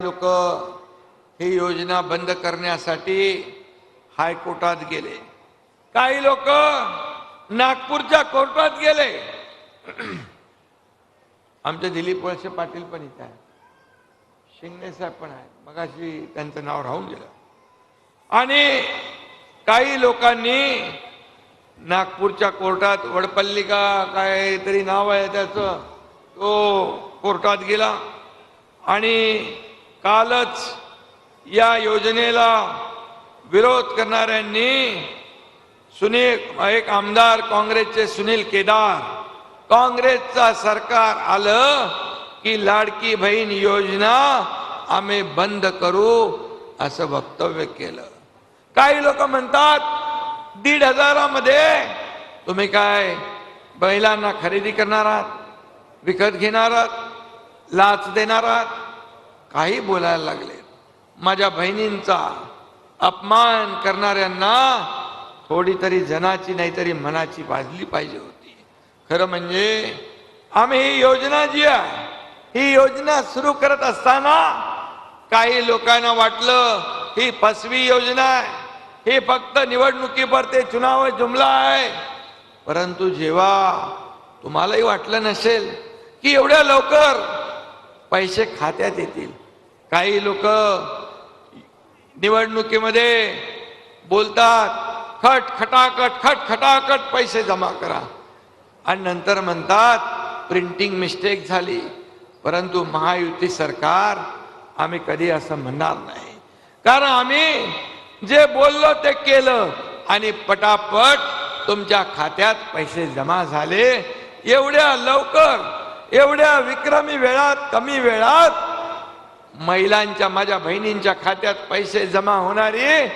लोक ही योजना बंद करण्यासाठी हायकोर्टात गेले, काही लोक नागपूरच्या कोर्टात गेले। आमचे दिलीप वळसे पाटील पण इथे आहेत, शिंगणे साहेब पण आहेत, मगाशी त्यांचं नाव राहून गेलं। आणि काही लोकांनी नागपूरच्या कोर्टात वडपल्ली का काहीतरी नाव आहे त्याचं, तो कोर्टात गेला आणि कालच या योजनेला विरोध करणाऱ्यांनी एक आमदार काँग्रेसचे सुनील केदार, काँग्रेसचा सरकार आलं की लाडकी बहीण योजना आम्ही बंद करू असं वक्तव्य केलं। काही लोक म्हणतात 1,500 मध्ये तुम्ही काय महिलांना खरेदी करणार आहात, विकत घेणार आहात, लाच देणार आहात, काही बोलायला लागले। माझ्या बहिणींचा अपमान करणाऱ्यांना थोडी तरी जनाची नाही तरी मनाची वाजली पाहिजे होती। खरं म्हणजे आम्ही ही योजना जी आहे, ही योजना सुरू करत असताना काही लोकांना वाटलं ही फसवी योजना आहे, हे फक्त निवडणुकीपुरते चुनाव जुमला आहे। परंतु जेव्हा तुम्हालाही वाटलं नसेल की एवढ्या लवकर पैसे खात्यात येतील, काही लोक निवडणुकीमध्ये बोलतात खटाखट पैसे जमा करा आणि नंतर म्हणतात प्रिंटिंग मिस्टेक झाली। परंतु महायुती सरकार आम्ही कधी असं म्हणणार नाही, कारण आम्ही जे बोललो ते केलं आणि पटापट तुमच्या खात्यात पैसे जमा झाले। एवढ्या लवकर, एवढ्या विक्रमी वेळात, कमी वेळात महिलांच्या, माझ्या बहिणींच्या खात्यात पैसे जमा होणारी